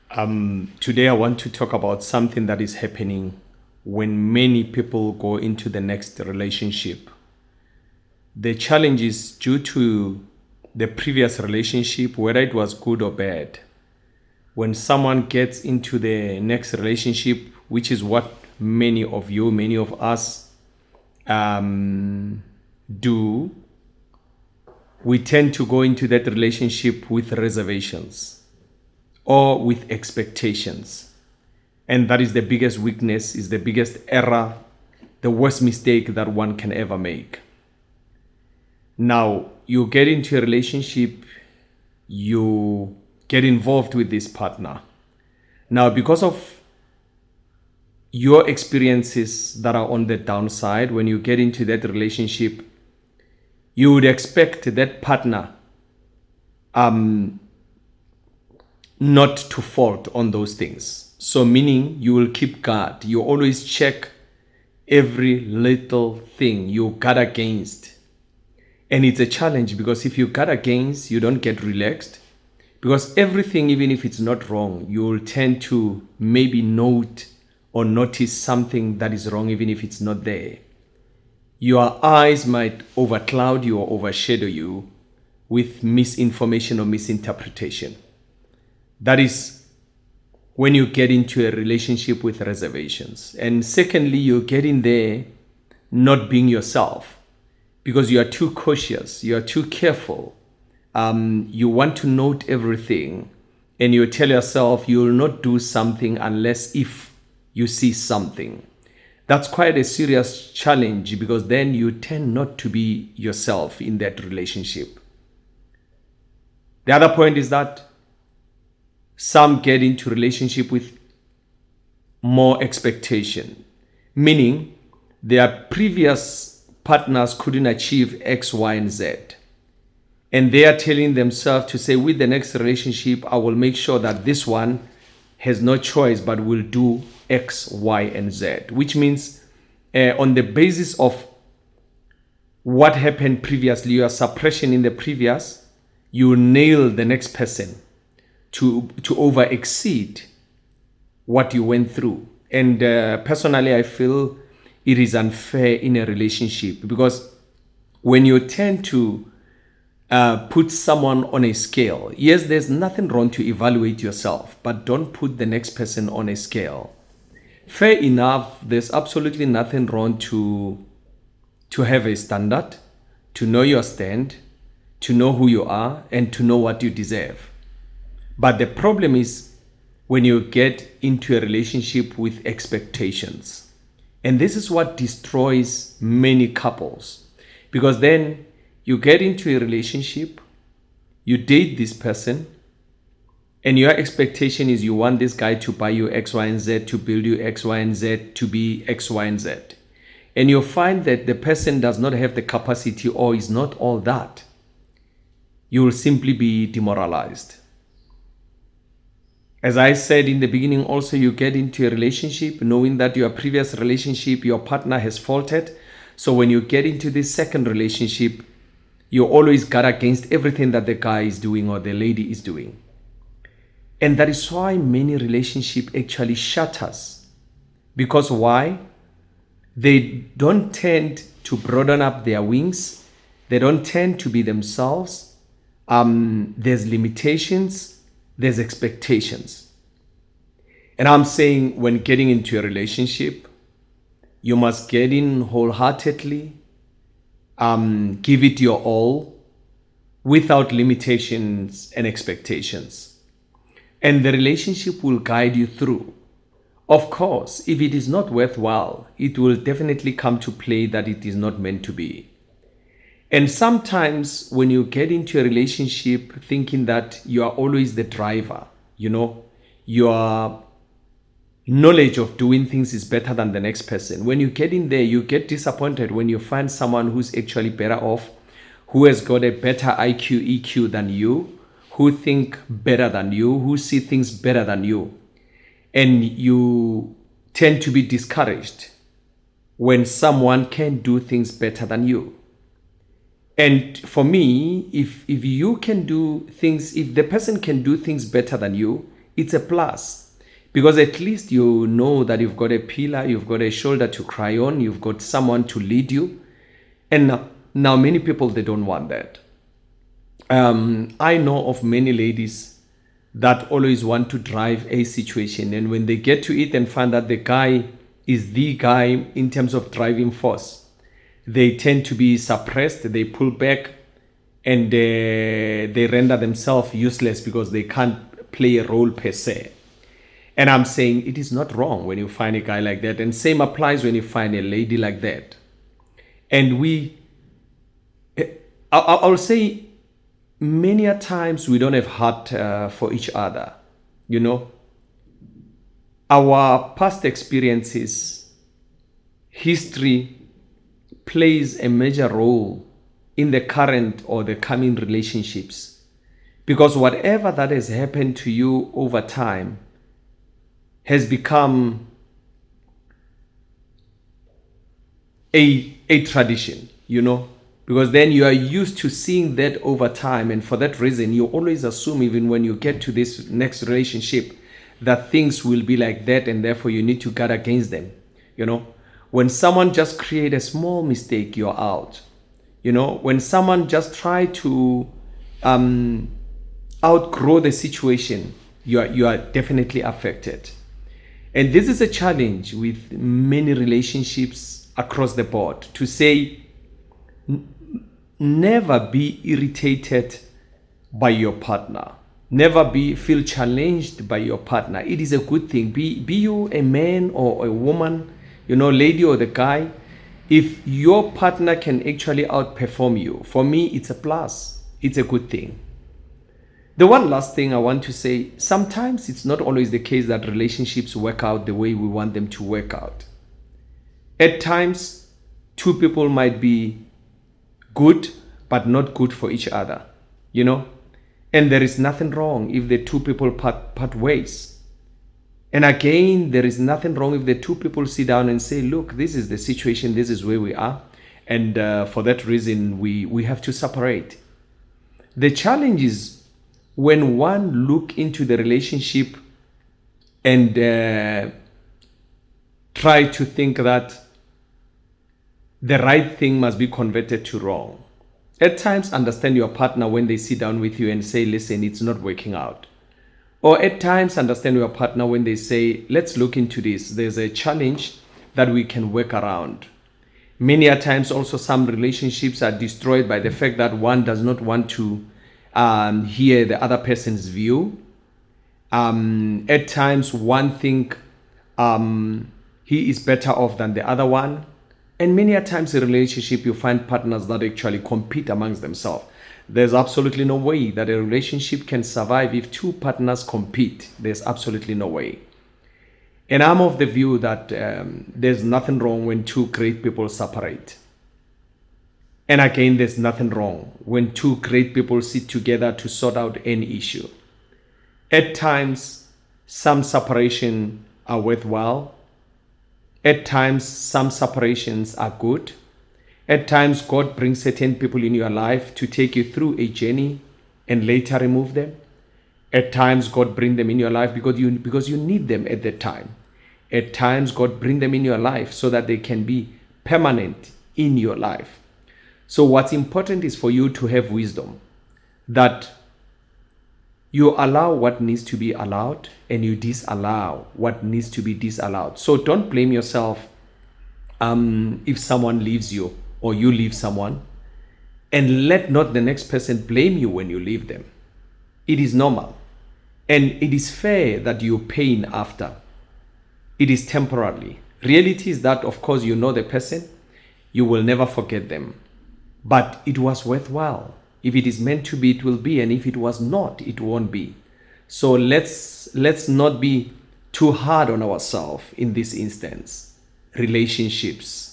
Today, I want to talk about something that is happening when many people go into the next relationship. The challenge is due to the previous relationship, whether it was good or bad. When someone gets into the next relationship, which is what many of you, many of us do, we tend to go into that relationship with reservations or with expectations. And that is the biggest weakness, is the biggest error, the worst mistake that one can ever make. Now, you get into a relationship, you get involved with this partner. Now, because of your experiences that are on the downside, when you get into that relationship, you would expect that partner not to fault on those things. So meaning you will keep guard. You always check every little thing you guard against. And it's a challenge because if you guard against, you don't get relaxed. Because everything, even if it's not wrong, you will tend to maybe note or notice something that is wrong, even if it's not there. Your eyes might overcloud you or overshadow you with misinformation or misinterpretation. That is when you get into a relationship with reservations. And secondly, you get in there not being yourself because you are too cautious, you are too careful. You want to note everything, and you tell yourself you will not do something unless if you see something. That's quite a serious challenge because then you tend not to be yourself in that relationship. The other point is that some get into relationship with more expectation, meaning their previous partners couldn't achieve X, Y, and Z. And they are telling themselves to say, with the next relationship, I will make sure that this one has no choice but will do X, Y, and Z, which means on the basis of what happened previously, your suppression in the previous, you nail the next person to over exceed what you went through. And personally, I feel it is unfair in a relationship because when you tend to put someone on a scale, yes, there's nothing wrong to evaluate yourself, but don't put the next person on a scale. Fair enough, there's absolutely nothing wrong to have a standard, to know your stand, to know who you are, and to know what you deserve. But the problem is when you get into a relationship with expectations. And this is what destroys many couples. Because then you get into a relationship, you date this person, and your expectation is you want this guy to buy you X, Y, and Z, to build you X, Y, and Z, to be X, Y, and Z. And you find that the person does not have the capacity or is not all that. You will simply be demoralized. As I said in the beginning, also you get into a relationship knowing that your previous relationship, your partner has faulted. So when you get into this second relationship, you always guard against everything that the guy is doing or the lady is doing. And that is why many relationships actually shatters. Because why? They don't tend to broaden up their wings. They don't tend to be themselves. There's limitations. There's expectations. And I'm saying when getting into a relationship, you must get in wholeheartedly, give it your all without limitations and expectations. And the relationship will guide you through. Of course, if it is not worthwhile, it will definitely come to play that it is not meant to be. And sometimes when you get into a relationship thinking that you are always the driver, your knowledge of doing things is better than the next person. When you get in there, you get disappointed when you find someone who's actually better off, who has got a better IQ, EQ than you, who think better than you, who see things better than you. And you tend to be discouraged when someone can do things better than you. And for me, if you can do things, if the person can do things better than you, it's a plus, because at least you know that you've got a pillar, you've got a shoulder to cry on, you've got someone to lead you. And now many people, they don't want that. I know of many ladies that always want to drive a situation, and when they get to it and find that the guy is the guy in terms of driving force, they tend to be suppressed, they pull back, and they render themselves useless because they can't play a role per se. And I'm saying it is not wrong when you find a guy like that, and same applies when you find a lady like that. And I'll say many a times we don't have heart for each other. You know, our past experiences, history plays a major role in the current or the coming relationships, because whatever that has happened to you over time has become a tradition, you know, because then you are used to seeing that over time, and for that reason you always assume, even when you get to this next relationship, that things will be like that, and therefore you need to guard against them. You know, when someone just create a small mistake, you're out. You know, when someone just try to outgrow the situation, you are definitely affected. And this is a challenge with many relationships across the board, to say never be irritated by your partner. Never feel challenged by your partner. It is a good thing. Be you a man or a woman, you know, lady or the guy. If your partner can actually outperform you, for me, it's a plus. It's a good thing. The one last thing I want to say, sometimes it's not always the case that relationships work out the way we want them to work out. At times, two people might be good, but not good for each other, you know? And there is nothing wrong if the two people part ways. And again, there is nothing wrong if the two people sit down and say, look, this is the situation, this is where we are. And for that reason, we have to separate. The challenge is when one look into the relationship and try to think that the right thing must be converted to wrong. At times, understand your partner when they sit down with you and say, listen, it's not working out. Or at times, understand your partner when they say, let's look into this. There's a challenge that we can work around. Many a times also, some relationships are destroyed by the fact that one does not want to hear the other person's view. At times, one think he is better off than the other one. And many a times in a relationship, you find partners that actually compete amongst themselves. There's absolutely no way that a relationship can survive if two partners compete. There's absolutely no way. And I'm of the view that there's nothing wrong when two great people separate. And again, there's nothing wrong when two great people sit together to sort out any issue. At times, some separation are worthwhile. At times, some separations are good. At times, God brings certain people in your life to take you through a journey and later remove them. At times, God brings them in your life because you need them at that time. At times, God brings them in your life so that they can be permanent in your life. So what's important is for you to have wisdom, that you allow what needs to be allowed and you disallow what needs to be disallowed. So don't blame yourself if someone leaves you or you leave someone, and let not the next person blame you when you leave them. It is normal, and it is fair that you pain after. It is temporarily. Reality is that, of course, you know the person, you will never forget them, but it was worthwhile. If it is meant to be, it will be, and if it was not, it won't be. So let's not be too hard on ourselves in this instance. Relationships